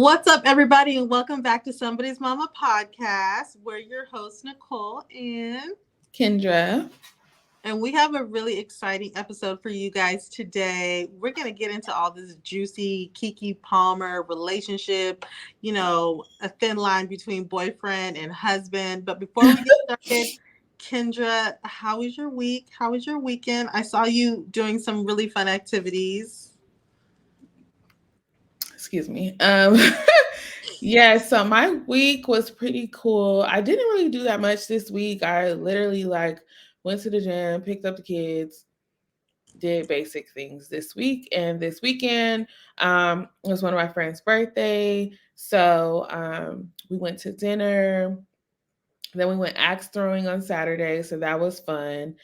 What's up, everybody, and welcome back to Somebody's Mama podcast. We're your hosts, Nicole Kendra. and we have a really exciting episode for you guys today. We're going to get into all this juicy Keke Palmer relationship, a thin line between boyfriend and husband. But before we get started, Kendra, how was your week? How was your weekend? I saw you doing some really fun activities. Excuse me. Yeah, so my week was pretty cool. I didn't really do that much this week. I literally went to the gym, picked up the kids, did basic things this week. And this weekend was one of my friend's birthday. So we went to dinner. Then we went axe throwing on Saturday. So that was fun.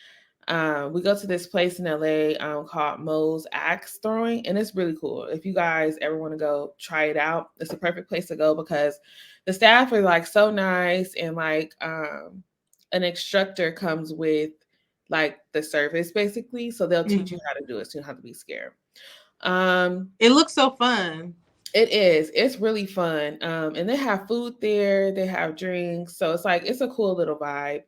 We go to this place in LA called Moe's Axe Throwing, and it's really cool. If you guys ever want to go try it out, it's a perfect place to go because the staff are like so nice, and an instructor comes with like the service basically, so they'll teach you how to do it, so you don't have to be scared. It looks so fun. It is. It's really fun. And they have food there. They have drinks, so it's a cool little vibe.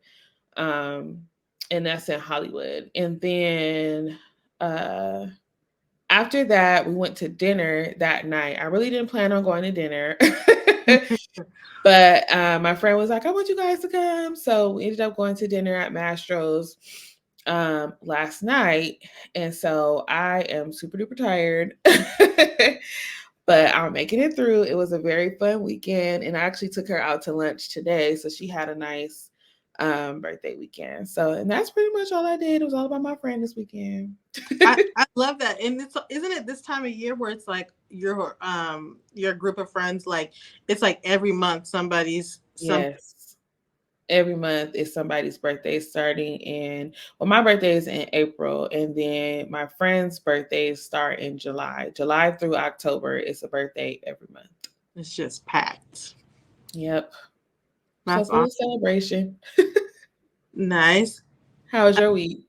And that's in Hollywood. And then after that, we went to dinner that night. I really didn't plan on going to dinner, but my friend was like, "I want you guys to come." So we ended up going to dinner at Mastro's last night, and so I am super duper tired. But I'm making it through. It was a very fun weekend, and I actually took her out to lunch today, so she had a nice birthday weekend. So, and that's pretty much all I did. It was all about my friend this weekend. I love that. And isn't it this time of year where it's like your group of friends, like it's like every month Yes. Every month is somebody's birthday starting my birthday is in April, and then my friends' birthdays start in July. July through October is a birthday every month. It's just packed. Yep. That's So full awesome. celebration. Nice. How was your week?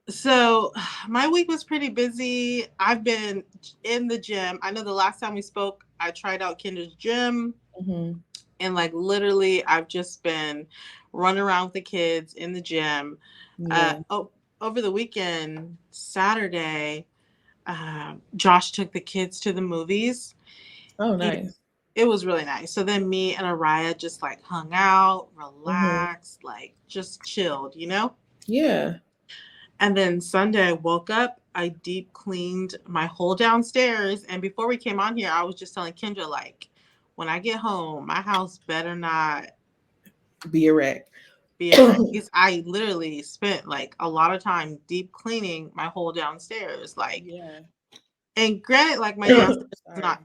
So my week was pretty busy. I've been in the gym. I know the last time we spoke, I tried out Kendra's gym. Mm-hmm. And like literally, I've just been running around with the kids in the gym. Yeah. Over the weekend, Saturday, Josh took the kids to the movies. Oh, nice. It was really nice. So then me and Araya just like hung out, Mm-hmm. relaxed, like just chilled, you know? Yeah. And then Sunday I woke up, I deep cleaned my whole downstairs. And before we came on here, I was just telling Kendra, like, when I get home, my house better not Be a wreck. be a wreck. I literally spent like a lot of time deep cleaning my whole downstairs. Like, Yeah. and granted, like my downstairs is Sorry. not,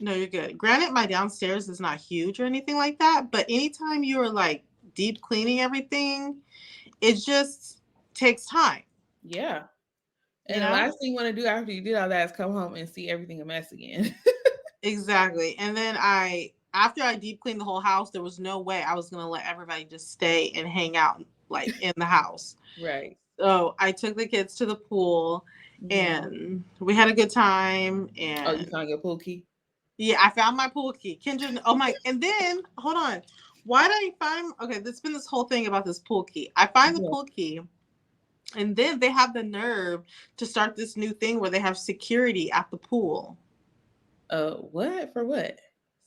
no, you're good. Granted, my downstairs is not huge or anything like that. But anytime you are like deep cleaning everything, it just takes time. Yeah. You And the know? last thing you want to do after you did all that is come home and see everything a mess again. Exactly. And then after I deep cleaned the whole house, there was no way I was going to let everybody just stay and hang out like in the house. Right. So I took the kids to the pool Mm-hmm. and we had a good time. Oh, you And found your pool key? yeah, I found my pool key. Kendra, oh my, and then hold on. Why did I find, okay, there's been this whole thing about this pool key. I find the Yeah. pool key and then they have the nerve to start this new thing where they have security at the pool. What? For what?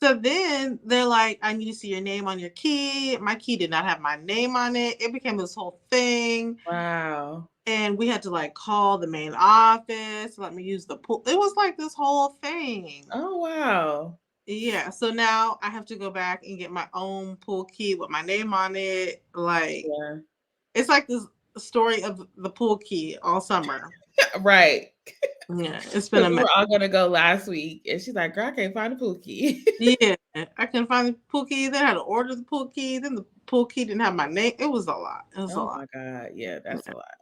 So then they're like, I need to see your name on your key. My key did not have my name on it. It became this whole thing. Wow. And we had to like call the main office, let me use the pool. It was like this whole thing. Oh, wow. Yeah. So now I have to go back and get my own pool key with my name on it. Like, Yeah. it's like this story of the pool key all summer. Right. Yeah. It's been Because a we mess. were all going to go last week. And she's like, girl, I can't find the pool key. Yeah. I couldn't find the pool key. Then I had to order the pool key. Then the pool key didn't have my name. It was a lot. It was a Oh, lot. my God. Yeah, that's a lot.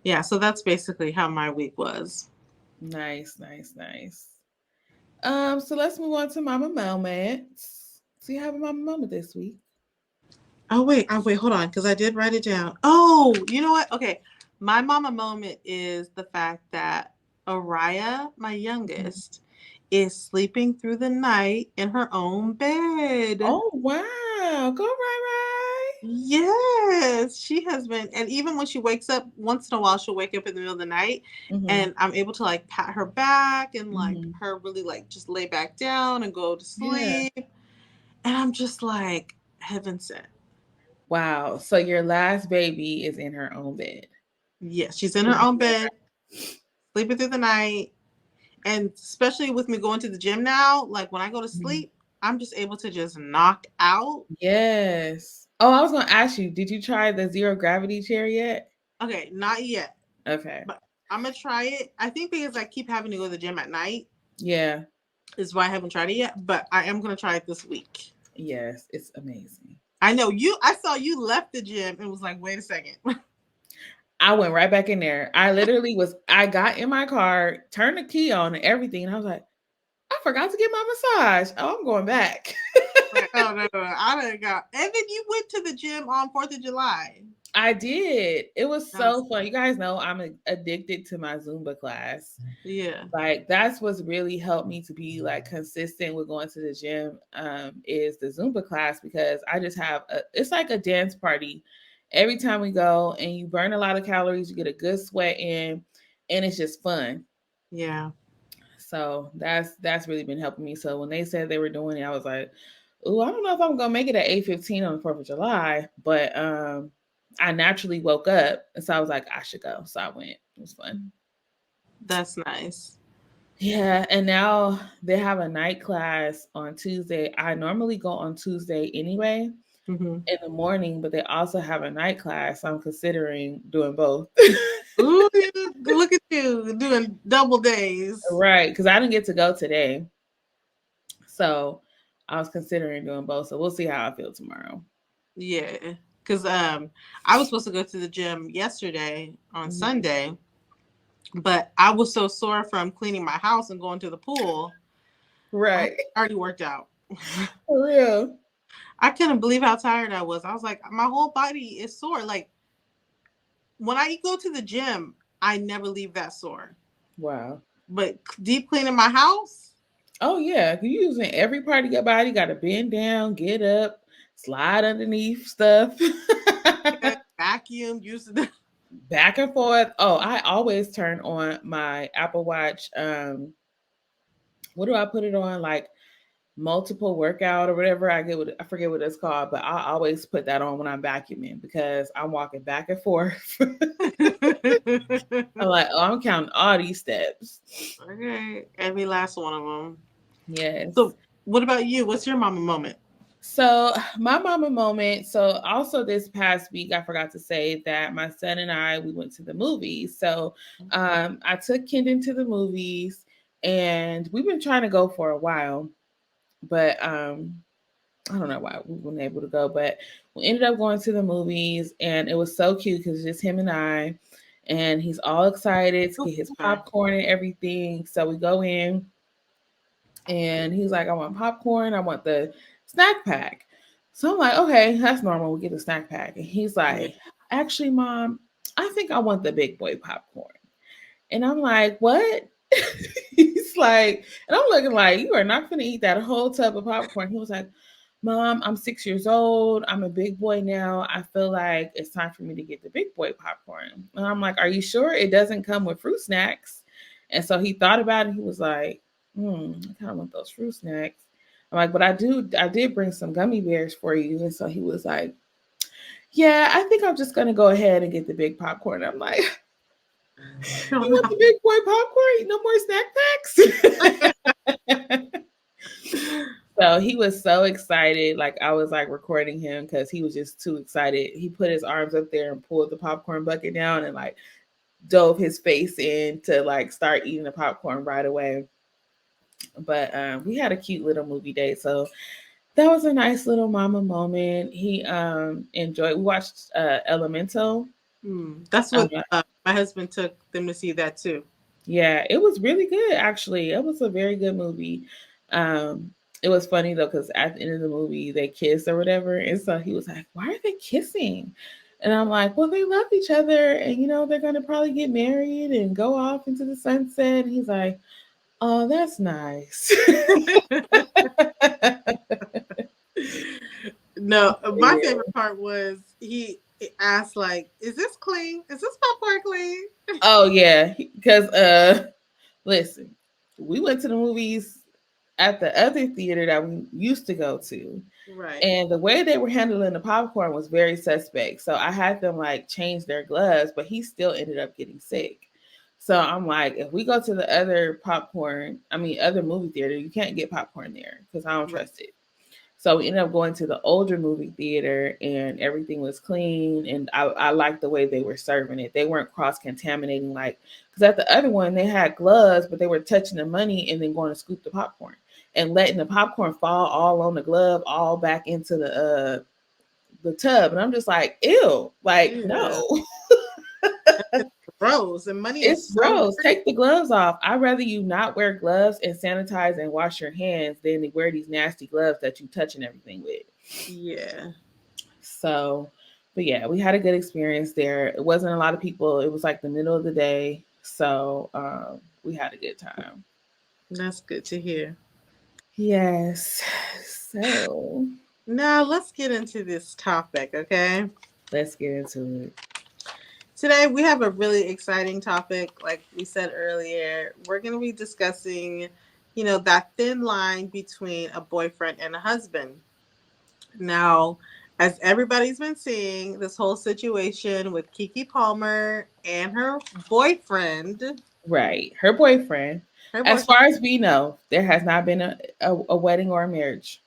Yeah, so that's basically how my week was. Nice, nice, nice. So let's move on to Mama Moments. So you have a Mama Moment this week. Oh wait, hold on, because I did write it down. Oh, you know what? Okay, my mama moment is the fact that Araya, my youngest, is sleeping through the night in her own bed. Oh wow. Go right. Yes, she has been. And even when she wakes up, once in a while, she'll wake up in the middle of the night Mhm. and I'm able to like pat her back and like Mhm. her really like just lay back down and go to Yeah. sleep. And I'm just like, heaven sent. Wow. So your last baby is in her own bed. Yes, she's in her Sleeping own through the bed, sleeping through the night. And especially with me going to the gym now, like when I go to night. Mhm. sleep, I'm just able to just knock out. Yes. Oh, I was gonna ask you, did you try the zero gravity chair yet? Okay, not yet, Okay. but I'm gonna try it. I think because I keep having to go to the gym at night Yeah. is why I haven't tried it yet, but I am gonna try it this week. Yes, it's amazing. I know you. I saw you left the gym and was like, "Wait a second." I went right back in there. I got in my car, turned the key on and everything, and I was like, I forgot to get my massage. Oh, I'm going back. Like, oh no, I done got. And then you went to the gym on 4th of July. I did. It was That was so fun. You guys know I'm addicted to my Zumba class. yeah, Like that's what's really helped me to be like consistent with going to the gym is the Zumba class because I just have it's like a dance party every time we go and you burn a lot of calories, you get a good sweat in and it's just fun. yeah. So that's really been helping me. So when they said they were doing it, I was like, "Ooh, I don't know if I'm gonna make it at 8:15 on the 4th of July." But I naturally woke up, and so I was like, "I should go." So I went. It was fun. That's nice. Yeah, and now they have a night class on Tuesday. I normally go on Tuesday anyway Hmm. in the morning, but they also have a night class. So I'm considering doing both. Ooh, look at you doing double days. Right, because I didn't get to go today. So I was considering doing both. So we'll see how I feel tomorrow. Yeah, because I was supposed to go to the gym yesterday on Mhm. Sunday, but I was so sore from cleaning my house and going to the pool. I Right. already worked out. For real. I couldn't believe how tired I was. I was like, my whole body is sore. Like when I go to the gym, I never leave that sore. Wow. But deep cleaning my house, Oh yeah. You using every part of your body, gotta bend down, get up, slide underneath stuff. yeah, vacuum, use the Back and forth. Oh, I always turn on my Apple Watch. What do I put it on? Like multiple workout or whatever. I forget what it's called, but I always put that on when I'm vacuuming because I'm walking back and forth. I'm like, oh, I'm counting all these steps. okay, every last one of them. Yes. So, what about you? What's your mama moment? So my mama moment. So also this past week, I forgot to say that my son and I we went to the movies. So I took Kendon to the movies, and we've been trying to go for a while, but I don't know why we weren't able to go. But we ended up going to the movies, and it was so cute because it's just him and I, and he's all excited to get his Okay. popcorn and everything. So we go in and he's like, I want popcorn, I want the snack pack. So I'm like, okay, that's normal. We get a snack pack. And he's Yeah. like, actually, mom, I think I want the big boy popcorn. And I'm like, what? He's like, and I'm looking like, you are not going to eat that whole tub of popcorn. He was like, Mom, I'm 6 years old. I'm a big boy now. I feel like it's time for me to get the big boy popcorn. And I'm like, are you sure it doesn't come with fruit snacks? And so he thought about it. He was like, I kind of want those fruit snacks. I'm like, but I did bring some gummy bears for you. And so he was like, yeah, I think I'm just going to go ahead and get the big popcorn. I'm like, you want the big boy popcorn? No more snack packs? So he was so excited. Like I was like recording him because he was just too excited. He put his arms up there and pulled the popcorn bucket down and like dove his face in to like start eating the popcorn right away. But we had a cute little movie date. So that was a nice little mama moment. He enjoyed we watched Elemental. That's Um, what my husband took them to see that too. Yeah, it was really good actually. It was a very good movie. Um it was funny though because at the end of the movie they kissed or whatever, and so he was like, "Why are they kissing?" And I'm like, "Well, they love each other, and they're gonna probably get married and go off into the sunset." And he's like, Oh, that's nice. No, my Yeah. favorite part was he asked like, "Is this clean? Is this popcorn clean?" Oh yeah, because listen, we went to the movies at the other theater that we used to go to, Right. and the way they were handling the popcorn was very suspect. So I had them like change their gloves, but he still ended up getting sick. So I'm like, if we go to the other other movie theater, you can't get popcorn there because I don't Right. trust it. So we ended up going to the older movie theater and everything was clean. And I liked the way they were serving it. They weren't cross contaminating, like, because at the other one, they had gloves, but they were touching the money and then going to scoop the popcorn and letting the popcorn fall all on the glove, all back into the tub. And I'm just like, ew, like, Yeah. no. That's just gross. And money is It's so gross. Take the gloves off. I'd rather you not wear gloves and sanitize and wash your hands than to wear these nasty gloves that you touching everything with. yeah. So, but yeah, we had a good experience there. It wasn't a lot of people. It was like the middle of the day. So, we had a good time. That's good to hear. Yes. So, Now let's get into this topic, okay? let's get into it. Today we have a really exciting topic. Like we said earlier, we're going to be discussing, that thin line between a boyfriend and a husband. Now, as everybody's been seeing, this whole situation with Keke Palmer and her boyfriend, Right. Her boyfriend. her As boyfriend, far as we know, there has not been a wedding or a marriage.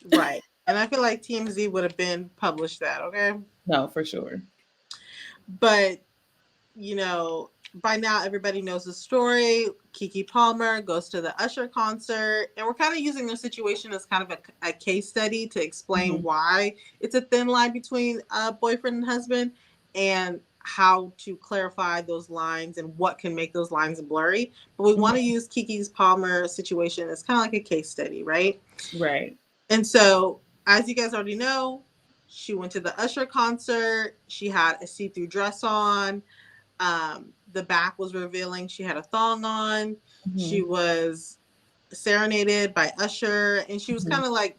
right? And I feel like TMZ would have been published that, okay? No, for sure. But by now everybody knows the story. Keke Palmer goes to the Usher concert, and we're kind of using the situation as kind of a case study to explain Hmm. why it's a thin line between boyfriend and husband, and how to clarify those lines and what can make those lines blurry. But we want to Hmm. use Kiki's Palmer situation as kind of like a case study, right? Right. And so, as you guys already know, she went to the Usher concert. She had a see-through dress on. The back was revealing she had a thong on. She Hmm. was serenaded by Usher, and she was Hmm. kind of like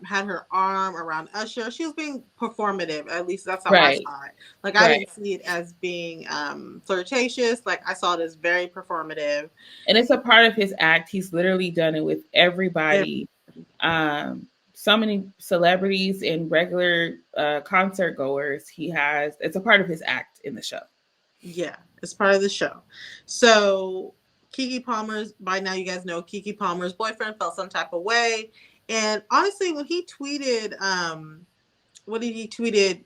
had her arm around Usher. She was being performative. At least that's how I Right. saw it. Like I Right. didn't see it as being flirtatious. Like I saw it as very performative. And it's a part of his act. He's literally done it with everybody. So many celebrities and regular concert goers. It's a part of his act in the show. Yeah, it's part of the show. So Keke Palmer's, by now you guys know Keke Palmer's boyfriend felt some type of way. And honestly, when he tweeted, what did he tweeted?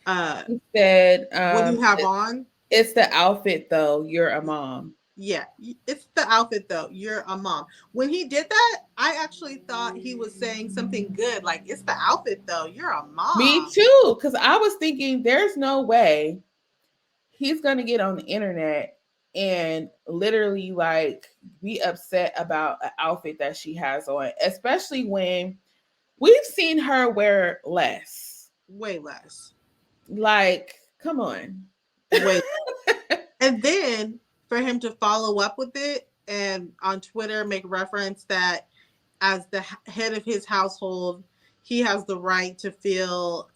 Uh, He said, what do you have on? it's the outfit though. You're a mom. Yeah, it's the outfit though. You're a mom. When he did that, I actually thought he was saying something good, like it's the outfit though. You're a Me mom. too. Because I was thinking, there's no way he's going to get on the internet and literally like be upset about an outfit that she has on, especially when we've seen her wear less. Way less. Like, come on. Way. And then for him to follow up with it and on Twitter make reference that as the head of his household, he has the right to feel.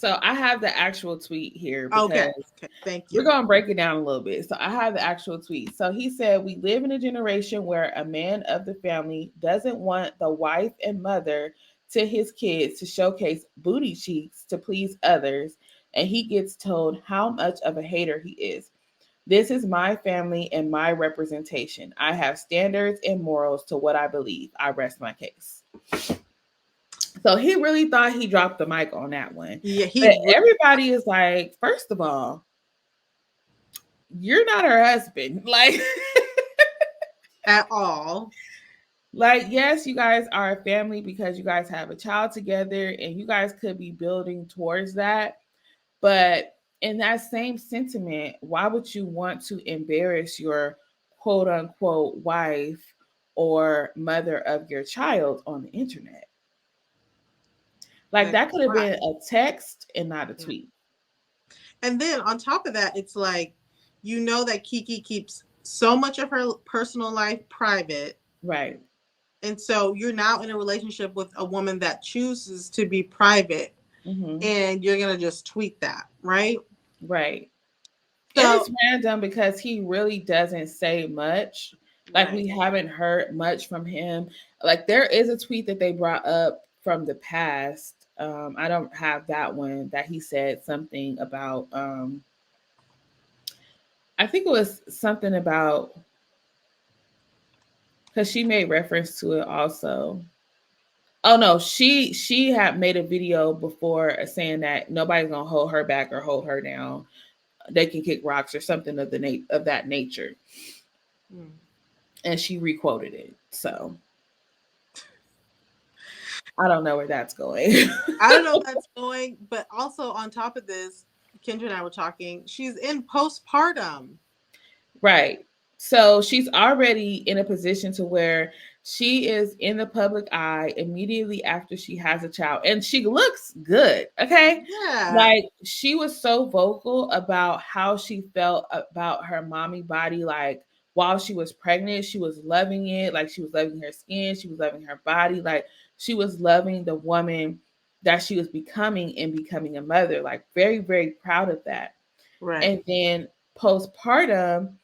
So I have the actual tweet here Okay, because okay, thank we're you. going to break it down a little bit. So I have the actual tweet. So he said, "We live in a generation where a man of the family doesn't want the wife and mother to his kids to showcase booty cheeks to please others, and he gets told how much of a hater he is. This is my family and my representation. I have standards and morals to what I believe. I rest my case." So he really thought he dropped the mic on that one. Yeah, he But really everybody is like, first of all, you're not her husband. Like, at all. like, yes, you guys are a family because you guys have a child together and you guys could be building towards that. But in that same sentiment, why would you want to embarrass your quote unquote wife or mother of your child on the internet? Like, Like that could have why? been a text and not a Yeah. tweet. And then on top of that, it's like, that Keke keeps so much of her personal life private. Right. And so you're now in a relationship with a woman that chooses to be private, Mm-hmm. and you're going to just tweet that, right? Right. And So, it's random because he really doesn't say much. Like right. we haven't heard much from him. Like there is a tweet that they brought up from the past. I don't have that one that he said something about. I think it was something about because she made reference to it also. Oh no, she had made a video before saying that nobody's gonna hold her back or hold her down. They can kick rocks or something of of that nature, Hmm. and she requoted it. So I don't know where that's going. I don't know if that's going, but also on top of this, Kendra and I were talking, she's in postpartum. Right. So she's already in a position to where she is in the public eye immediately after she has a child. And she looks good. Okay. Yeah. Like she was so vocal about how she felt about her mommy body. Like while she was pregnant, she was loving it. Like she was loving her skin. She was loving her body. Like she was loving the woman that she was becoming and becoming a mother. Like very, very proud of that. Right. And then postpartum,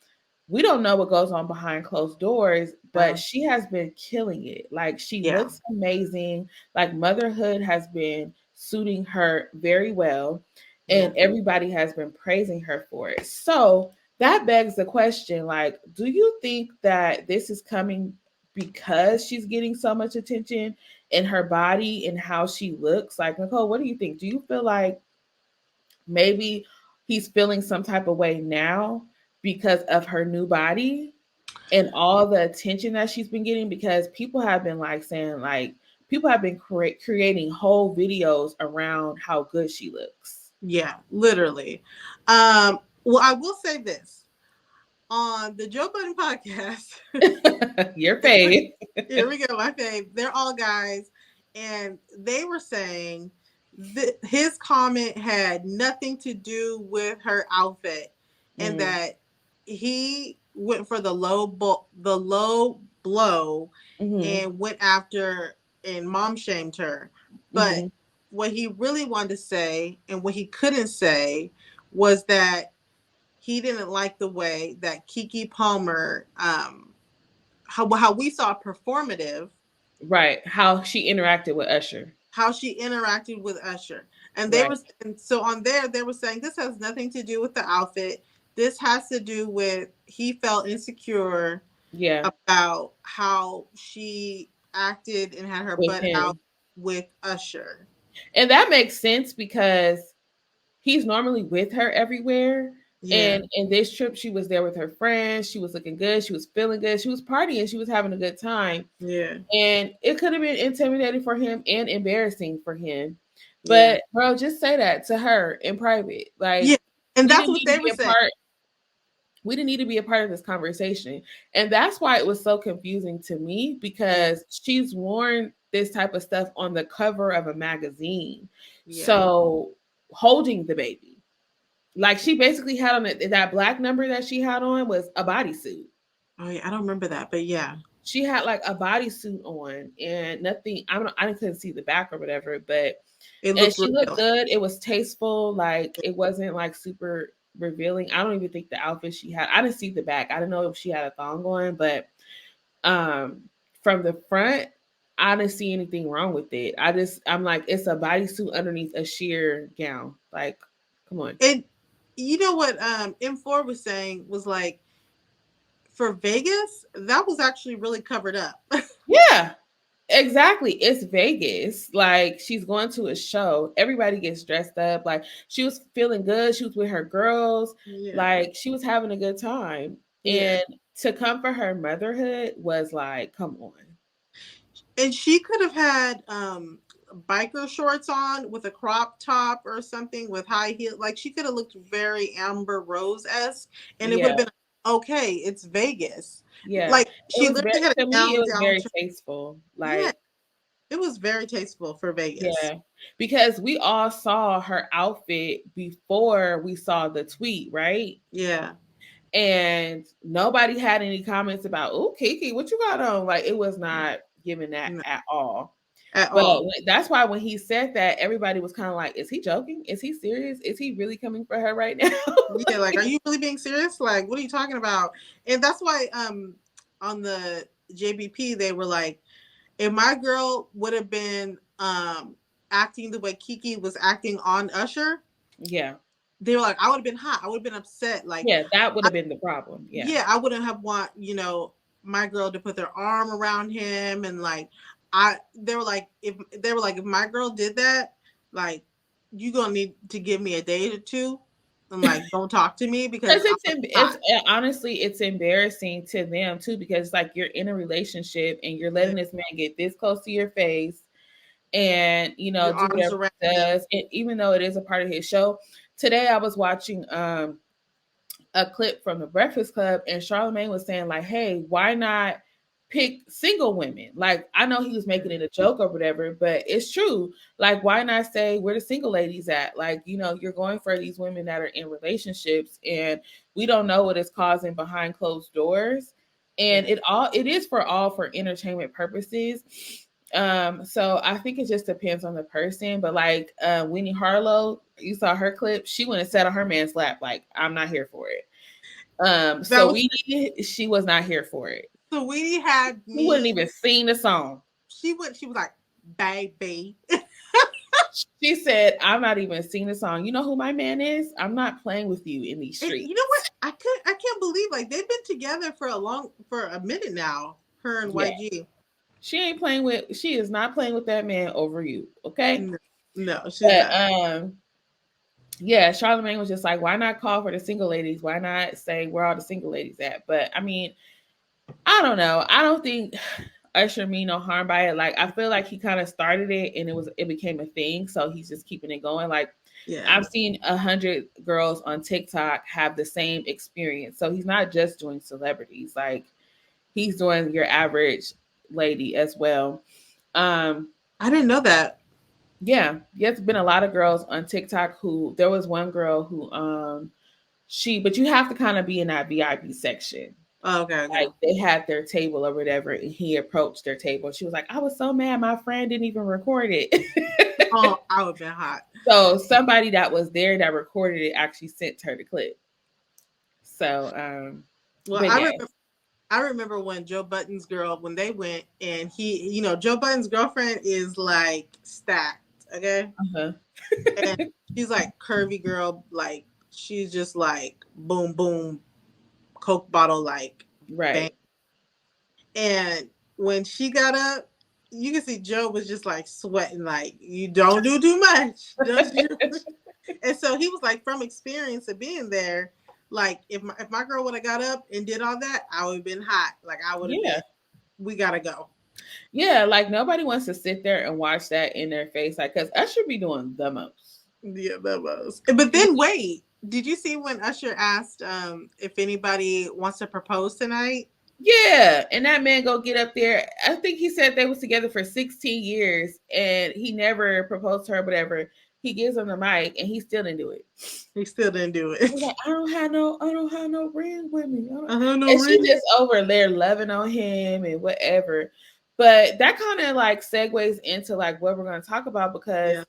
we don't know what goes on behind closed doors, but No. she has been killing it. Like she Yeah. looks amazing. Like motherhood has been suiting her very well, Yeah. and everybody has been praising her for it. So that begs the question, like, do you think that this is coming because she's getting so much attention in her body and how she looks? Like, Nicole, what do you think? Do you feel like maybe he's feeling some type of way now because of her new body and all the attention that she's been getting? Because people have been like saying like people have been creating whole videos around how good she looks. Yeah. Literally. Well, I will say this on the Joe Budden podcast. Your fave. Here we go, my fave. They're all guys, and they were saying that his comment had nothing to do with her outfit, and Mm, that he went for the low blow, mm-hmm, and went after and mom shamed her. But mm-hmm. what he really wanted to say, and what he couldn't say, was that he didn't like the way that Keke Palmer how we saw performative, Right. How she interacted with Usher. how she interacted with Usher. And they Right. were, and so on there they were saying this has nothing to do with the outfit. This has to do with he felt insecure Yeah. about how she acted and had her With butt out him. with Usher. And that makes sense because he's normally with her everywhere. Yeah. And in this trip, she was there with her friends. She was looking good. She was feeling good. She was partying. She was having a good time. Yeah. And it could have been intimidating for him and embarrassing for him. Yeah. But bro, just say that to her in private. Yeah. Like And we that's didn't what need to they be were a saying. part. We didn't need to be a part of this conversation. And that's why it was so confusing to me Yeah. because she's worn this type of stuff on the cover of a magazine. Yeah. So holding the baby. Like she basically had on that black number that she had on was a bodysuit. Oh yeah, I don't remember that, but yeah. She had like a bodysuit on and nothing. I couldn't see the back or whatever, but It and looked she looked revealing. good. It was tasteful. Like it wasn't like super revealing. I don't even think the outfit she had. I didn't see the back. I didn't know if she had a thong on, but um, from the front, I didn't see anything wrong with it. I'm like, it's a bodysuit underneath a sheer gown. Like, come on. And you know what M4 was saying was like, for Vegas, that was actually really covered up. Yeah, exactly. It's Vegas. Like she's going to a show. Everybody gets dressed up. Like she was feeling good. She was with her girls. Yeah. Like she was having a good time. Yeah. And to come for her motherhood was like, come on. And she could have had biker shorts on with a crop top or something with high heel. Like she could have looked very Amber Rose esque, and it would Yeah. have been okay. It's Vegas. Yeah. Like It she was very literally had to a me, it gown was down. very tasteful. Yeah, Like, it was very tasteful for Vegas. yeah. Because we all saw her outfit before we saw the tweet, right? Yeah. And nobody had any comments about, "Oh, Kiki, what you got on?" Like it was not given that No, at all. at But all. that's why when he said that, everybody was kind of like, "Is he joking? Is he serious? Is he really coming for her right now?" Yeah, like, are you really being serious? Like, what are you talking about? And that's why on the JBP they were like, if my girl would have been acting the way Kiki was acting on Usher, Yeah, they were like, I would have been hot. I would have been upset. Like, yeah, that would I, have been the problem. Yeah, yeah, I wouldn't have want, my girl to put their arm around him and like I they were like if my girl did that, like you gonna need to give me a day or two and like don't talk to me because because I'm it's hot. honestly it's embarrassing to them too because like you're in a relationship and you're Yeah. letting this man get this close to your face and Your do arms whatever around he him. does, and even though it is a part of his show. Today I was watching a clip from the Breakfast Club, and Charlemagne was saying like, "Hey, why not pick single women?" Like, I know he was making it a joke or whatever, but it's true. Like, why not say where the single ladies at? Like, you're going for these women that are in relationships, and we don't know what it's causing behind closed doors. And Yeah. it is for all for entertainment purposes. So I think it just depends on the person. But like Winnie Harlow, you saw her clip, she went and sat on her man's lap, like, I'm not here for it. That So was she was not here for it. Sweetie had She wouldn't me. even sing the song. She was like, baby. She said, I'm not even singing the song. You know who my man is? I'm not playing with you in these And you know what? streets. I can't believe like they've been together for a minute now. Her and Yeah. YG. She is not playing with that man over you. Okay. No, no, she's But not. yeah, Charlemagne was just like, why not call for the single ladies? Why not say where all the single ladies at? But I mean, I don't know. I don't think Usher mean no harm by it. Like I feel like he kind of started it and it became a thing, so he's just keeping it going. Like Yeah. I've seen 100 girls on TikTok have the same experience. So he's not just doing celebrities. Like he's doing your average lady as well. Um, I didn't know that. yeah, there's been a lot of girls on TikTok who there was one girl who but you have to kind of be in that VIP section. Oh, okay, okay. Like they had their table or whatever, and he approached their table. She was like, I was so mad my friend didn't even record it. Oh, I would have been hot. So somebody that was there that recorded it actually sent her the clip. So Well, but yes. I remember when Joe Button's girl when they went and Joe Button's girlfriend is like stacked, okay, Uh-huh. and she's like curvy girl, like she's just like boom boom, Coke bottle like bang. Right. And when she got up, you can see Joe was just like sweating, like you don't do too much, don't you? And so he was like, from experience of being there, like if my girl would have got up and did all that, I would have been hot. Like I would have been, Yeah. we gotta go. Yeah, like nobody wants to sit there and watch that in their face, like because Usher be doing the most. Yeah, that was. But then wait, did you see when Usher asked if anybody wants to propose tonight? Yeah, and that man go get up there. I think he said they was together for 16 years and he never proposed to her, whatever. He gives him the mic and he still didn't do it. He still didn't do He's it. like, I don't have no ring with me. I don't know, And she ring. just over there loving on him and whatever. But that kind of like segues into like what we're going to talk about because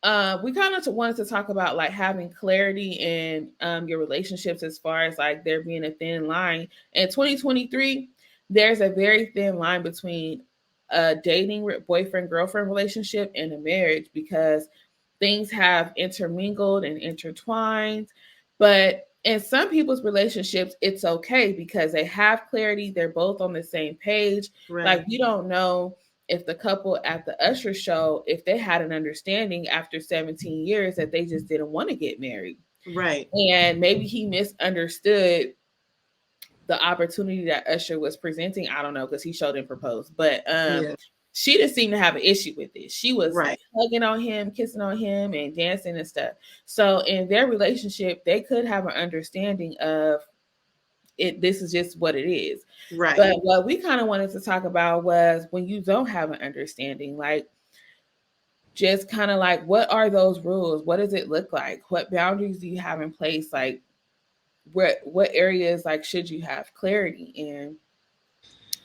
Yeah, we kind of wanted to talk about like having clarity in your relationships as far as like there being a thin line. In 2023, there's a very thin line between a dating boyfriend girlfriend relationship and a marriage because things have intermingled and intertwined. But in some people's relationships, it's okay because they have clarity. They're both on the same page. Like right, we don't know if the couple at the Usher show, if they had an understanding after 17 years that they just didn't want to get married. right. And maybe he misunderstood the opportunity that Usher was presenting. I don't know because he showed and proposed, but Yeah, she didn't seem to have an issue with it. She was right, hugging on him, kissing on him, and dancing and stuff. So in their relationship, they could have an understanding of it. This is just what it is. right, But what we kind of wanted to talk about was when you don't have an understanding, like just kind of like what are those rules? What does it look like? What boundaries do you have in place? Like what areas like should you have clarity in.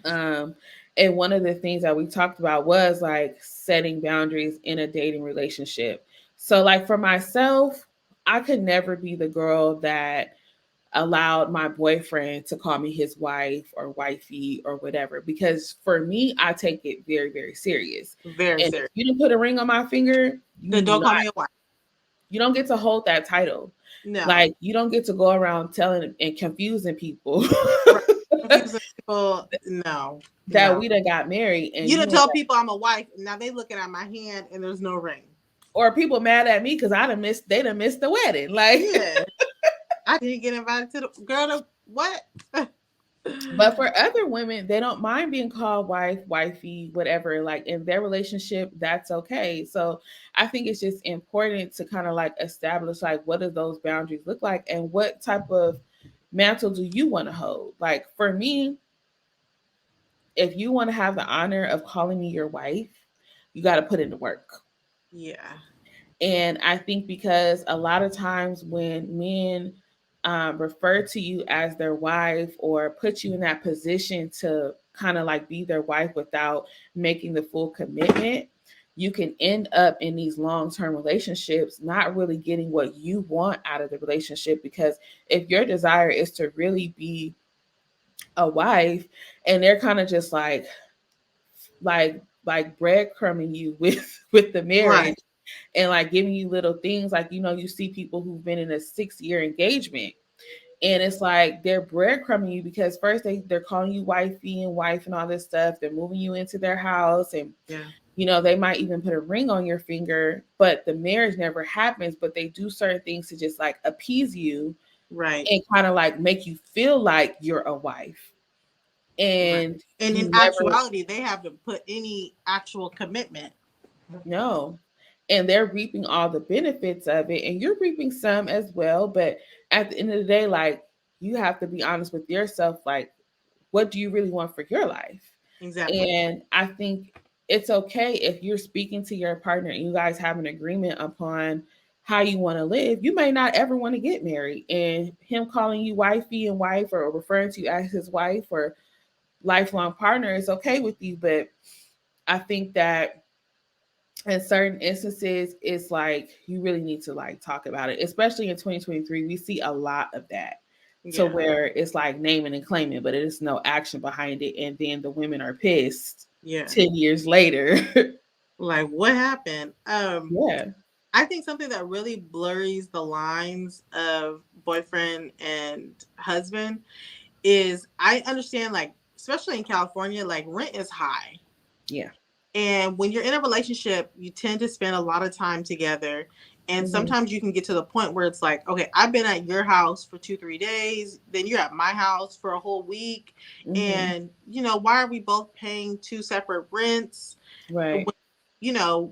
um and one of the things that we talked about was like setting boundaries in a dating relationship. So like for myself, I could never be the girl that allowed my boyfriend to call me his wife or wifey or whatever, because for me, I take it very, very serious. Very And if serious. you didn't put a ring on my finger, Then don't call me a wife. you don't get to hold that title. No. Like you don't get to go around telling and confusing people Right. Confusing people. No. that No. we done got married and You you don't ain't tell got, people I'm a wife. Now they looking at my hand and there's no ring. or people mad at me because they done missed the wedding. Like Yeah. I didn't get invited to the girl. What? but for other women, they don't mind being called wife, wifey, whatever. Like in their relationship, that's okay. So I think it's just important to kind of like establish like what do those boundaries look like and what type of mantle do you want to hold? Like for me, if you want to have the honor of calling me your wife, you got to put in the work. Yeah. And I think because a lot of times when men refer to you as their wife or put you in that position to kind of like be their wife without making the full commitment, you can end up in these long term relationships not really getting what you want out of the relationship. Because if your desire is to really be a wife and they're kind of just like breadcrumbing you with the marriage Right. and like giving you little things, like you see people who've been in a 6-year engagement and it's like they're breadcrumbing you because first they're calling you wifey and wife and all this stuff, they're moving you into their house and Yeah. they might even put a ring on your finger, but the marriage never happens, but they do certain things to just like appease you Right. and kind of like make you feel like you're a wife, Right. and And in you never actuality, they haven't put any actual commitment. know, and they're reaping all the benefits of it and you're reaping some as well. But at the end of the day, like you have to be honest with yourself, like what do you really want for your life? Exactly. And I think it's okay if you're speaking to your partner and you guys have an agreement upon how you want to live. You may not ever want to get married, and him calling you wifey and wife or referring to you as his wife or lifelong partner is okay with you. But I think that in certain instances it's like you really need to like talk about it, especially in 2023 we see a lot of that, to Yeah. where it's like naming and claiming but there's no action behind it, and then the women are pissed Yeah. 10 years later. Like what happened? Yeah, I think something that really blurs the lines of boyfriend and husband is I understand, like, especially in California, like rent is high. yeah. And when you're in a relationship, you tend to spend a lot of time together. And Hmm. sometimes you can get to the point where it's like, okay, I've been at your house for 2, 3 days, then you're at my house for a whole week. Hmm. And, why are we both paying two separate rents? Right.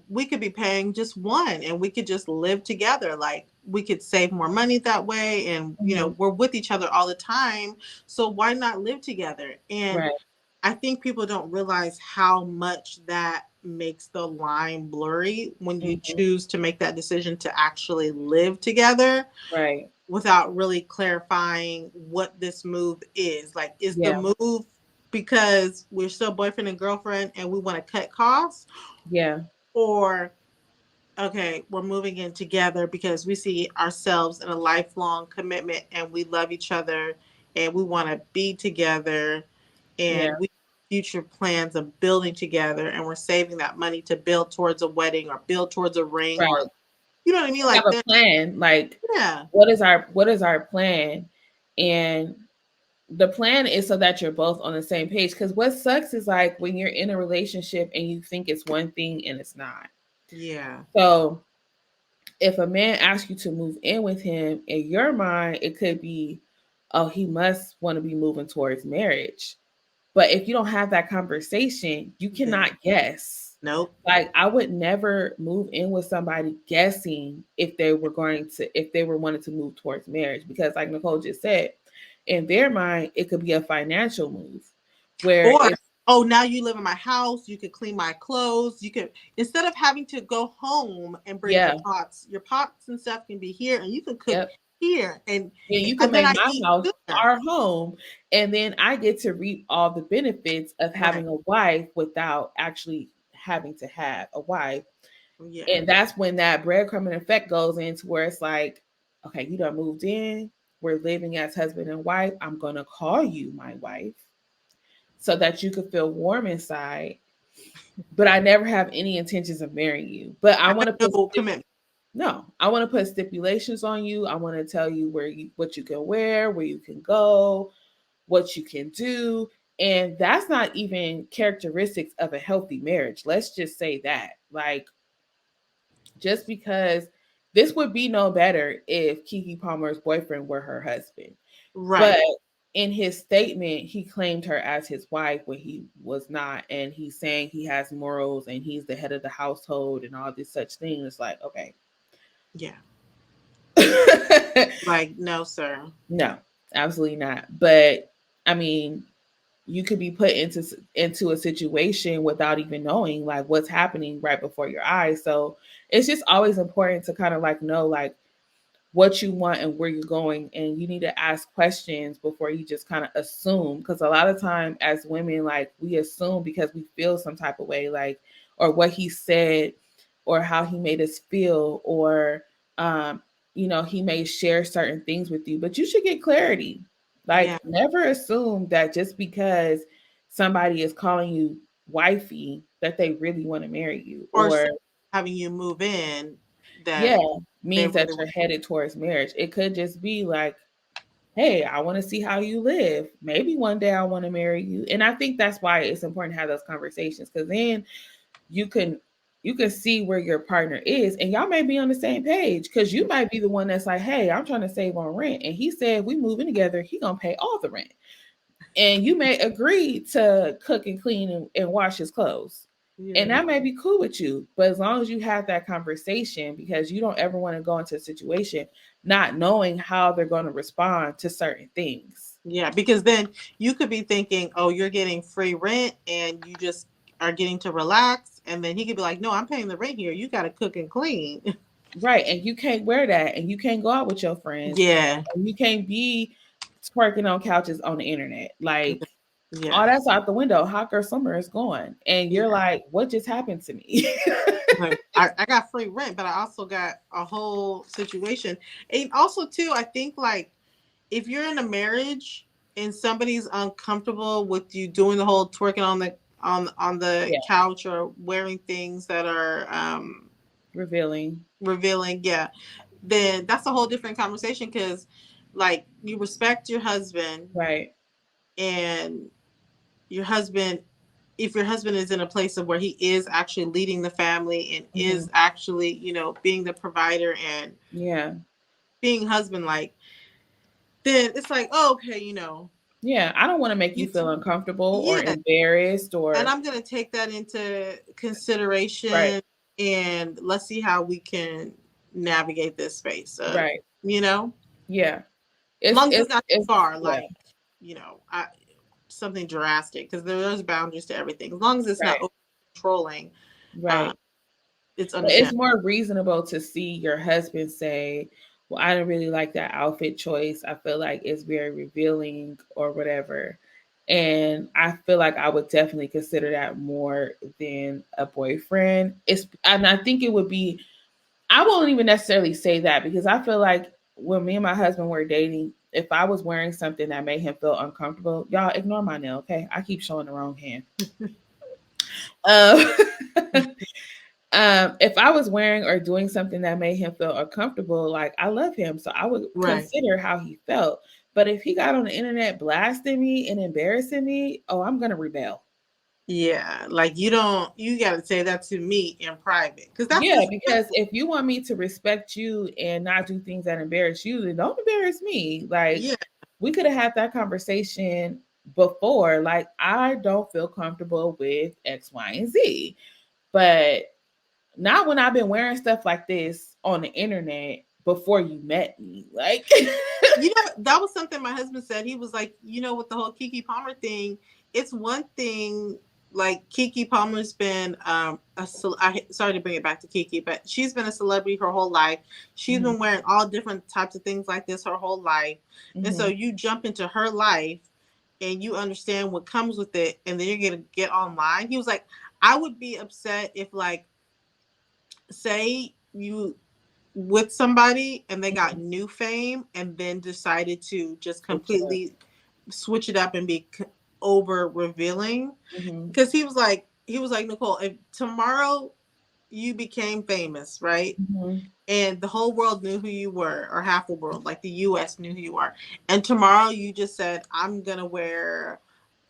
We could be paying just one and we could just live together. Like we could save more money that way. And, Hmm. we're with each other all the time. So why not live together? And Right. I think people don't realize how much that makes the line blurry when you Hmm. choose to make that decision to actually live together Right. without really clarifying what this move is. Like, is the Yeah. move because we're still boyfriend and girlfriend and we want to cut costs? Yeah. Or, okay, we're moving in together because we see ourselves in a lifelong commitment and we love each other and we want to be together Yeah. and we future plans of building together and we're saving that money to build towards a wedding or build towards a ring, or Right. you know what I mean, Have like a that. plan, like Yeah. what is our plan, and the plan is so that you're both on the same page. Because what sucks is like when you're in a relationship and you think it's one thing and it's not. Yeah. So if a man asks you to move in with him, in your mind, it could be, oh, he must want to be moving towards marriage. But if you don't have that conversation, you Then cannot guess. nope. Like I would never move in with somebody guessing if they were wanting to move towards marriage, because like Nicole just said, in their mind it could be a financial move where Or, if oh, now you live in my house, you could clean my clothes, you could, instead of having to go home and bring yeah, your pots and stuff can be here and you can cook yep, here, Yeah, you can and then make I my eat house dinner. our home, and then I get to reap all the benefits of Right. having a wife without actually having to have a wife. Yeah. And that's when that breadcrumbing effect goes into where it's like, okay, you done moved in, we're living as husband and wife. I'm gonna call you my wife so that you could feel warm inside. But I never have any intentions of marrying you. But I I want to have put no commitment. no, I want to put stipulations on you. I want to tell you where you what you can wear, where you can go, what you can do. And that's not even characteristics of a healthy marriage. Let's just say that. Like, just because this would be no better if Keke Palmer's boyfriend were her husband. But Right. in his statement, he claimed her as his wife when he was not. And he's saying he has morals and he's the head of the household and all this such thing. It's like, okay. Yeah. Like, no, sir. No, absolutely not. But I mean, you could be put into a situation without even knowing like what's happening right before your eyes. So it's just always important to kind of like know like what you want and where you're going, and you need to ask questions before you just kind of assume, because a lot of time as women, like, we assume because we feel some type of way, like, or what he said or how he made us feel, or um he may share certain things with you, but you should get clarity. Yeah. Like, never assume that just because somebody is calling you wifey that they really want to marry you, Or or having you move in yeah, that they means that really want. you're headed towards marriage. It could just be like, hey, I want to see how you live. Maybe one day I want to marry you. And I think that's why it's important to have those conversations, because then you can you can see where your partner is, and y'all may be on the same page, because you might be the one that's like, hey, I'm trying to save on rent, and he said we moving together, he gonna pay all the rent, and you may agree to cook and clean and wash his clothes. And Yeah. that may be cool with you, but as long as you have that conversation, because you don't ever want to go into a situation not knowing how they're going to respond to certain things. Yeah, because then you could be thinking, oh, you're getting free rent and you just are getting to relax. And then he could be like, no, I'm paying the rent here. You got to cook and clean. Right. And you can't wear that, and you can't go out with your friends, Yeah. and you can't be twerking on couches on the internet. Like, all Yeah. that's out the window. Hot girl summer is gone. And you're Yeah. like, what just happened to me? Like, I got free rent, but I also got a whole situation. And also, too, I think like if you're in a marriage and somebody's uncomfortable with you doing the whole twerking on the Yeah. couch or wearing things that are Revealing. revealing, yeah, then that's a whole different conversation because like you respect your husband Right. and your husband if your husband is in a place of where he is actually leading the family and Hmm. is actually being the provider and Yeah. being husband like, then it's like, oh, okay, Yeah. I don't want to make you you feel uncomfortable or yeah, embarrassed and or I'm going to take that into right. consideration and let's see how we can navigate this space Right. you know Yeah. as long as it's not too It's far yeah. like I something drastic because there's boundaries to everything as long as it's not Right. over controlling. uh, Right. it's But it's understandable. more reasonable to see your husband say, well, I didn't really like that outfit choice. I feel like it's very revealing or whatever. And I feel like I would definitely consider that more than a boyfriend. And I think it would be, I won't even necessarily say that, because I feel like when me and my husband were dating, if I was wearing something that made him feel uncomfortable, y'all ignore my nail, okay? I keep showing the wrong hand. Um, if I was wearing or doing something that made him feel uncomfortable, like, I love him, so I would Right. consider how he felt. But if he got on the internet blasting me and embarrassing me, oh, I'm gonna rebel. Yeah, like you got to say that to me in private because that's Yeah, because disrespectful. if you want me to respect you and not do things that embarrass you, then don't embarrass me. Like, Yeah. we could have had that conversation before. Like, I don't feel comfortable with X, Y, and Z. But not when I've been wearing stuff like this on the internet before you met me. Like, That was something my husband said. He was like, with the whole Keke Palmer thing, it's one thing like Keke Palmer's been sorry to bring it back to Keke, but she's been a celebrity her whole life. She's Mhm. been wearing all different types of things like this her whole life. And so Mhm. you jump into her life and you understand what comes with it, and then you're gonna get online. He was like, I would be upset if, like, say you with somebody and they got Mhm. new fame and then decided to just Switch it up. completely switch it up and be over revealing. Mhm. Because he was like, Nicole, if tomorrow you became famous, right, Mhm. and the whole world knew who you were, or half the world, like the US knew who you are, and tomorrow you just said, I'm gonna wear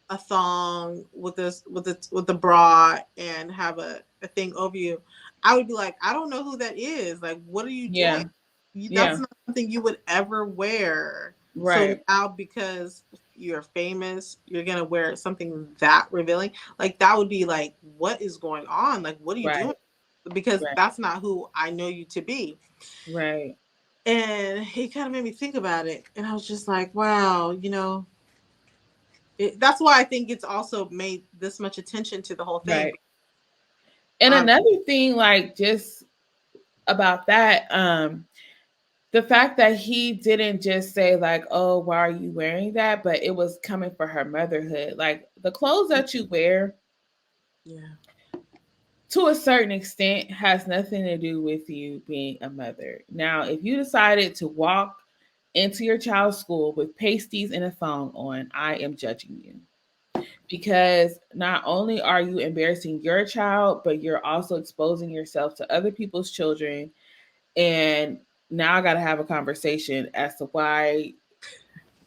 a thong with this with the bra and have a thing over you, I would be like, I don't know who that is. Like, what are you doing? Yeah. That's Yeah. not something you would ever wear. So Right. now, because you're famous, you're gonna wear something that revealing. Like, that would be like, what is going on? Like, what are you doing? Right. Because Right. that's not who I know you to be. Right. And he kind of made me think about it, and I was just like, wow, that's why I think it's also made this much attention to the whole thing. Right. And Um, another thing, like just about that, the fact that he didn't just say like, "Oh, why are you wearing that?" but it was coming for her motherhood. Like the clothes that you wear, yeah, to a certain extent, has nothing to do with you being a mother. Now, if you decided to walk into your child's school with pasties and a thong on, I am judging you. Because not only are you embarrassing your child, but you're also exposing yourself to other people's children. And now I got to have a conversation as to why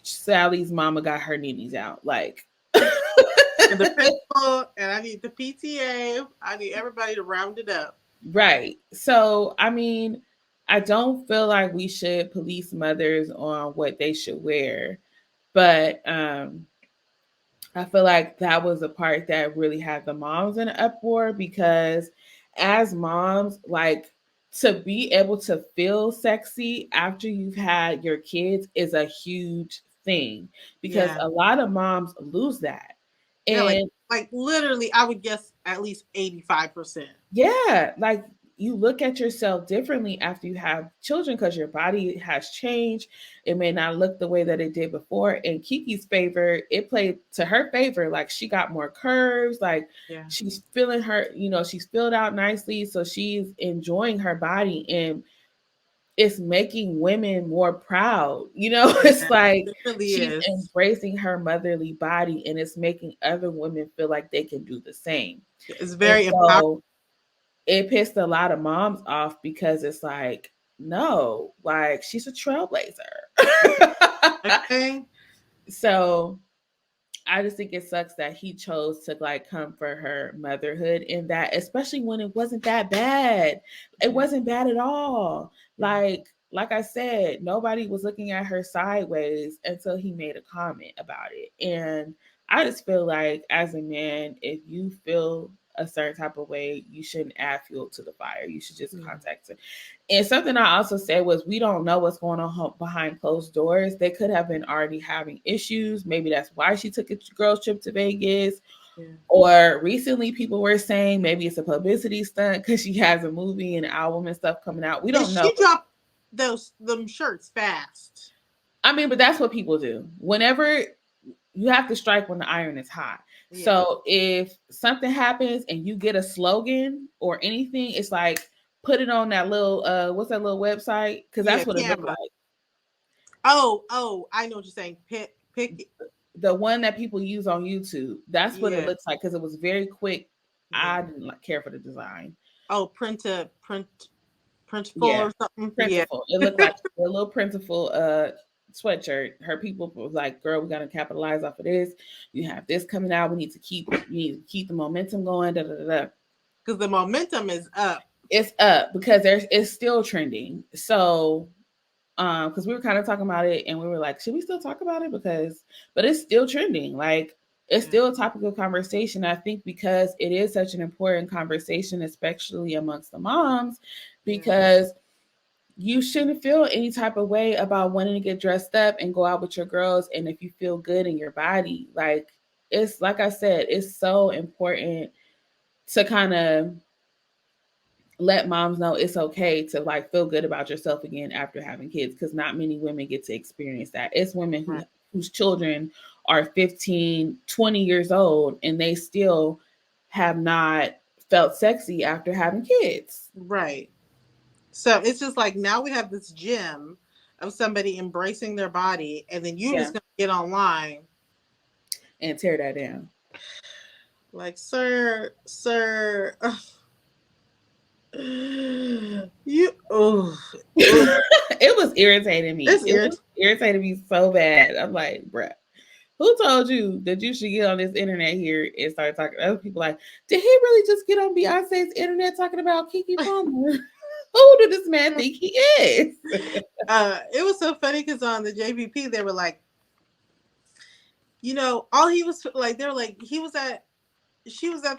Sally's mama got her nitties out. Like, and the principal, and I need the PTA. I need everybody to round it up. right. So, I mean, I don't feel like we should police mothers on what they should wear, but I feel like that was the part that really had the moms in an uproar because as moms, like to be able to feel sexy after you've had your kids is a huge thing because Yeah, a lot of moms lose that. yeah, And like literally, I would guess at least 85%. yeah, like you look at yourself differently after you have children because your body has changed. It may not look the way that it did before. In Kiki's favor, it played to her favor. Like she got more curves, like Yeah, she's feeling her, she's filled out nicely. So she's enjoying her body and it's making women more proud. It's yeah, like it really she's is. embracing her motherly body and it's making other women feel like they can do the same. It's And very empowering. so it pissed a lot of moms off because it's like, no, like she's a trailblazer. Okay. So I just think it sucks that he chose to like come for her motherhood in that, especially when it wasn't that bad. It Yeah, wasn't bad at all. yeah, Like I said, nobody was looking at her sideways until he made a comment about it. And I just feel like as a man, if you feel a certain type of way, you shouldn't add fuel to the fire. You should just yeah, contact her. And something I also said was we don't know what's going on behind closed doors. They could have been already having issues. Maybe that's why she took a girls trip to Vegas. yeah. Or recently, people were saying maybe it's a publicity stunt because she has a movie and album and stuff coming out. We And don't know. she dropped them shirts fast. I mean, but that's what people do. Whenever you have to strike when the iron is hot. Yeah, So if something happens and you get a slogan or anything, it's like put it on that little what's that little website? Because yeah, that's what it looked Canva. like. Oh, I know what you're saying. Pick it. The one that people use on YouTube. That's what it Yeah, looks like because it was very quick. yeah. I didn't like care for the design. Oh, printful Yeah, or something. Yeah. printful. It looked like a little printful sweatshirt. Her people was like, "Girl, we gotta capitalize off of this. You have this coming out. We need to keep the momentum going." Da da da. Da. Because the momentum is up. It's up because it's still trending. So because we were kind of talking about it and we were like, should we still talk about it? But it's still trending. Like it's Yeah, still a topic of conversation. I think because it is such an important conversation, especially amongst the moms, yeah, because you shouldn't feel any type of way about wanting to get dressed up and go out with your girls. And if you feel good in your body, like it's like I said, it's so important to kind of let moms know it's okay to like feel good about yourself again after having kids, because not many women get to experience that. It's women Right. whose children are 15, 20 years old and they still have not felt sexy after having kids. Right. So it's just like now we have this gym of somebody embracing their body, and then you're Yeah, just gonna get online and tear that down. like, sir, you, oh, It was irritating me. it's It was irritating. irritating me so bad. I'm like, bruh, who told you that you should get on this internet here and start talking? Other people like, did he really just get on Beyonce's internet talking about Keke Palmer? Who did this man think he is? It was so funny because on the JVP they were like, all he was like, they were like, she was at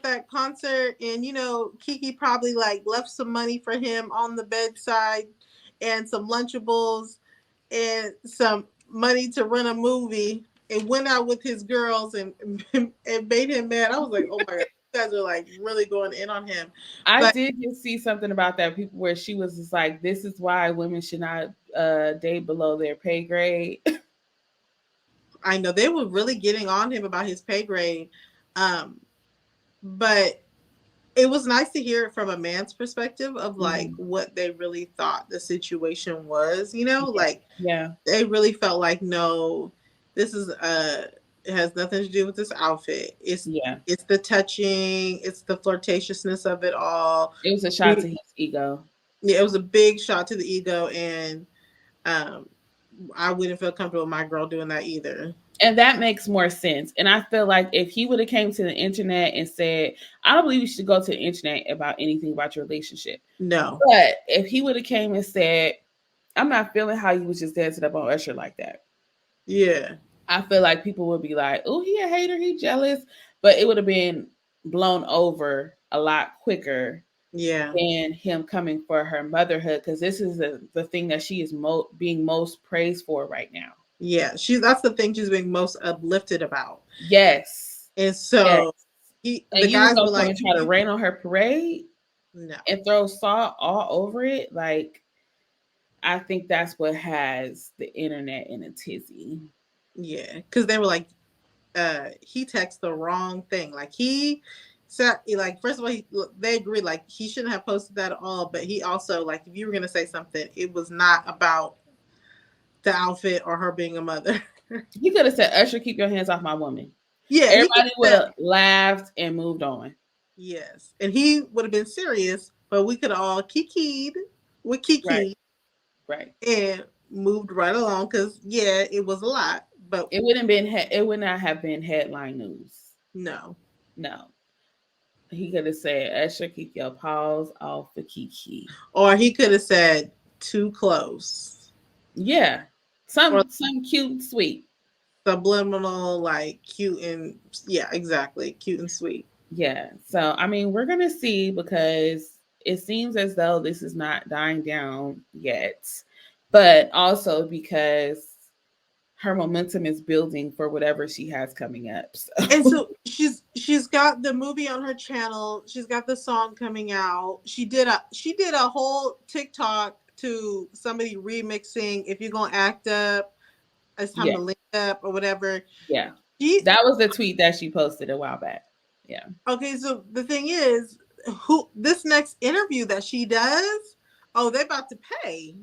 that concert, and Kiki probably like left some money for him on the bedside, and some Lunchables, and some money to rent a movie, and went out with his girls, and and made him mad. I was like, oh my god, you guys are like really going in on him. I But did just see something about that people where she was just like, this is why women should not date below their pay grade. I know they were really getting on him about his pay grade. um but it was nice to hear it from a man's perspective of like Mhm. what they really thought the situation was, Yeah, like yeah, they really felt like, no, this is it has nothing to do with this outfit. yeah. It's the touching, it's the flirtatiousness of it all. It was a shot to We his ego. Yeah, it was a big shot to the ego, and um I wouldn't feel comfortable with my girl doing that either. And that makes more sense. And I feel like if he would have came to the internet and said, I don't believe you should go to the internet about anything about your relationship. No. But if he would have came and said, I'm not feeling how you was just dancing up on Usher like that, Yeah. I feel like people would be like, oh, he a hater, he jealous. But it would have been blown over a lot quicker Yeah. than him coming for her motherhood, because this is the thing that she is being most praised for right now. Yeah. That's the thing she's being most uplifted about. Yes. And Yes. so the And you was guys gonna were come like, and try to rain on her parade no. and throw salt all over it. Like, I think that's what has the internet in a tizzy. Yeah. Because they were like, he texted the wrong thing. Like he said, like, first of all, they agreed like he shouldn't have posted that at all. But he also, like, if you were gonna say something, it was not about the outfit or her being a mother. He could have said, Usher, keep your hands off my woman. Yeah, he could Everybody would have have said laughed and moved on. yes, and he would have been serious, but we could have all kikied with Right, Kiki right. and moved right along because yeah, it was a lot, but It wouldn't been it would not have been headline news. no. No. He could have said, Usher, keep your paws off the Kiki. Or he could have said too close Yeah. or Some cute, sweet. subliminal, like cute and yeah, exactly, cute and sweet. Yeah. So I mean, we're gonna see, because it seems as though this is not dying down yet, but also because her momentum is building for whatever she has coming up. And So so she's got the movie on her channel. She's got the song coming out. She did a whole TikTok to somebody remixing "If You're Gonna Act Up, It's Time yeah, to Link Up" or whatever. yeah. She That was the tweet that she posted a while back. Yeah. Okay. So the thing is, who this next interview that she does? Oh, they're about to pay.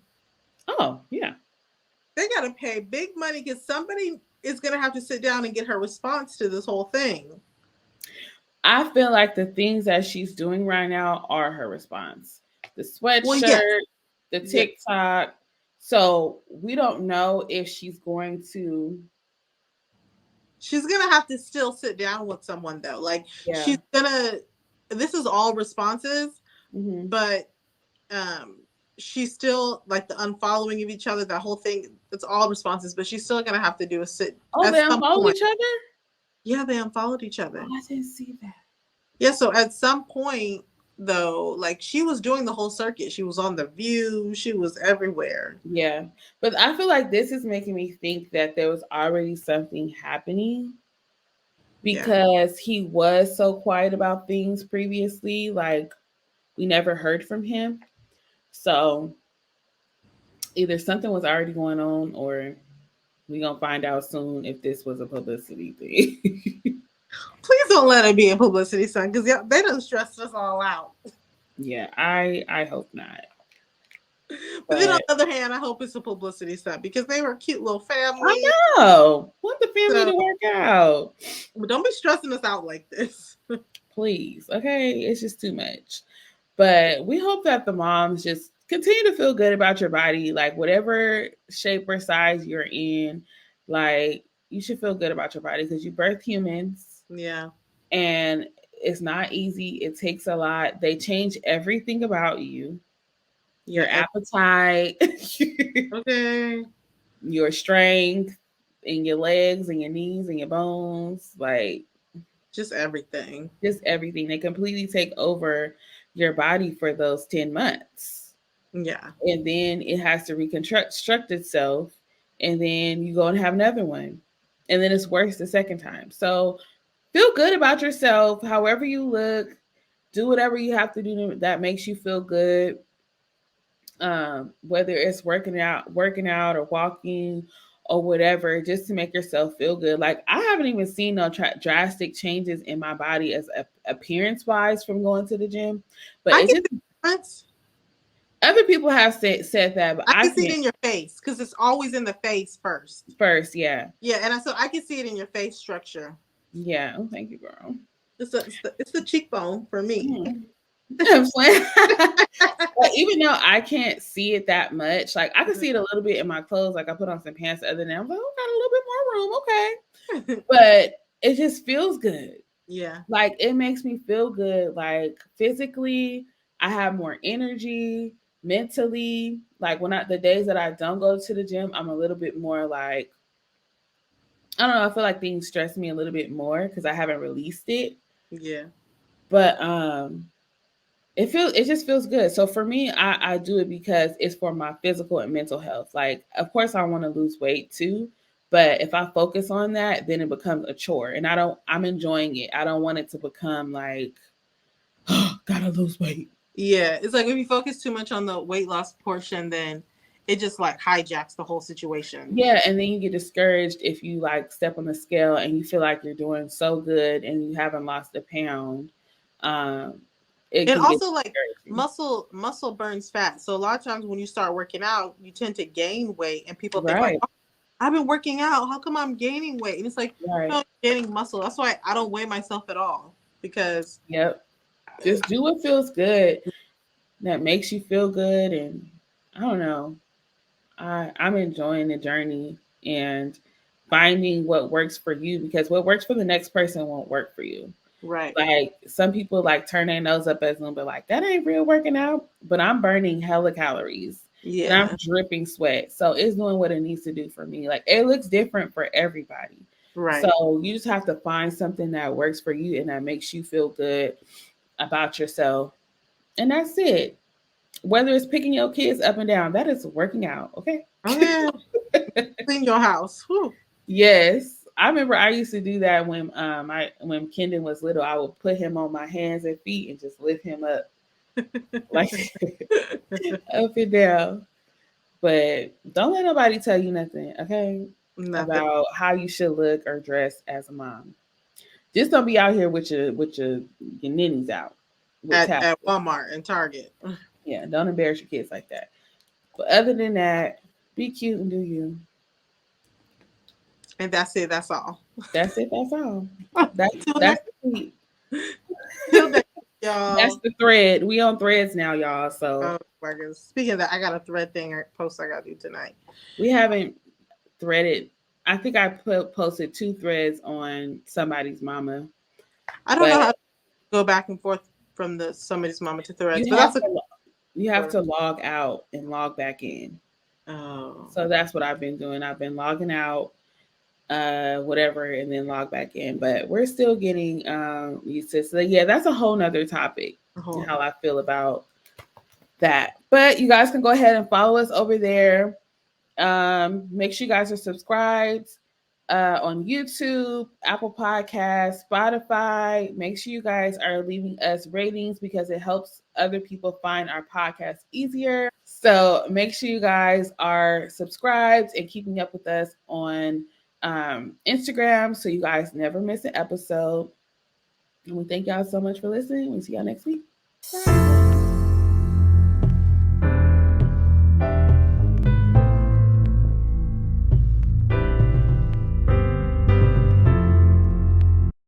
Oh, yeah. They got to pay big money because somebody is gonna have to sit down and get her response to this whole thing. I feel like the things that she's doing right now are her response. The Well, yes, sweatshirt, the yes. TikTok. So we don't know if she's going to. She's gonna have to still sit down with someone though. Like Yeah. she's gonna. This is all responses, Hmm. but um, she's still like the unfollowing of each other. That whole thing. It's all responses, but she's still gonna have to do a sit Oh, at they some unfollowed point. each other? Yeah, they unfollowed each Oh, other. I didn't see that. Yeah, so at some point though, like she was doing the whole circuit. She was on the View. She was everywhere. Yeah. But I feel like this is making me think that there was already something happening Yeah. because he was so quiet about things previously. Like, we never heard from him. So either something was already going on, or we gonna find out soon if this was a publicity thing. Please don't let it be a publicity stunt because they done stressed us all out. Yeah, I hope not. But then on But the other hand, I hope it's a publicity stunt because they were a cute little I family. know. Want the family So to work out. but don't be stressing us out like this. Please. Okay. It's just too much. But we hope that the moms just continue to feel good about your body. Like, whatever shape or size you're in, like, you should feel good about your body because you birth humans, Yeah. and it's not easy. It takes a lot. They change everything about you, your Yeah. appetite, Okay. your strength, in your legs and your knees and your bones. Like, Just everything. just everything. They completely take over your body for those 10 months. Yeah. And then it has to reconstruct itself. And then you go and have another one. And then it's worse the second time. So feel good about yourself, however you look. Do whatever you have to do that makes you feel good. Whether it's working out or walking or whatever, just to make yourself feel good. Like, I haven't even seen no drastic changes in my body as appearance wise from going to the gym, but I it's can just see the difference. other people have said that, but I I can see it can't. in your face because it's always in the face first. First, yeah, Yeah, and so I can see it in your face structure. yeah. Oh, thank you, girl. It's the cheekbone for me. Mm. I'm playing. But even though I can't see it that much, like, I can see it a little bit in my clothes. Like, I put on some pants the other day. I'm like, oh, got a little bit more room, okay. But it just feels good. Yeah. Like, it makes me feel good. Like, physically, I have more energy. Mentally, like, when I the days that I don't go to the gym, I'm a little bit more like, I don't know. I feel like things stress me a little bit more because I haven't released it. Yeah. But it just feels good. So for me, I do it because it's for my physical and mental health. Like, of course I want to lose weight too, but if I focus on that, then it becomes a chore, and I'm enjoying it. I don't want it to become like, oh, gotta lose weight. Yeah. It's like if you focus too much on the weight loss portion, then it just like hijacks the whole situation. Yeah, and then you get discouraged if you like step on the scale and you feel like you're doing so good and you haven't lost a pound. Um, it And can get also like discouraging. muscle burns fat. So a lot of times when you start working out, you tend to gain weight and people think like, Right, oh, I've been working out. How come I'm gaining weight? And it's like, right. no, you're gaining muscle. That's why I don't weigh myself at all because Yep. Just do what feels good, that makes you feel good. And I don't know, I'm enjoying the journey and finding what works for you, because what works for the next person won't work for you. right. Like, some people like turn their nose up as them, but like, that ain't real working out. But I'm burning hella calories and I'm Yeah. dripping sweat. So it's doing what it needs to do for me. Like, it looks different for everybody. Right. So you just have to find something that works for you and that makes you feel good about yourself. And that's it. Whether it's picking your kids up and down, that is working out. Okay. Okay. Clean your house. Whew. Yes. I remember I used to do that when Kendon was little. I would put him on my hands and feet and just lift him up like up and down. But don't let nobody tell you nothing, okay? Nothing. About how you should look or dress as a mom. Just don't be out here with your ninnies out with At tablets. Walmart and Target. Yeah, don't embarrass your kids like that. But other than that, be cute and do you. And that's it. That's all. That's it. That's all. Till That's next the tweet. till next That's y'all. the thread. We on threads now, y'all. So Oh my goodness. Speaking of that, I got a thread thing post I gotta do tonight. we haven't threaded. I think I posted two threads on somebody's mama, I don't know but how to go back and forth from the somebody's mama to threads, you but have that's a to you have to log out and log back in. oh. So that's what I've been doing. I've been logging out, whatever, and then log back in. But we're still getting used to. So yeah, that's a whole nother topic. Oh. How I feel about that. But you guys can go ahead and follow us over there. Make sure you guys are subscribed. on YouTube, Apple Podcasts, Spotify. Make sure you guys are leaving us ratings because it helps other people find our podcast easier. So make sure you guys are subscribed and keeping up with us on Instagram so you guys never miss an episode. And we thank y'all so much for listening. We'll see y'all next week. Bye.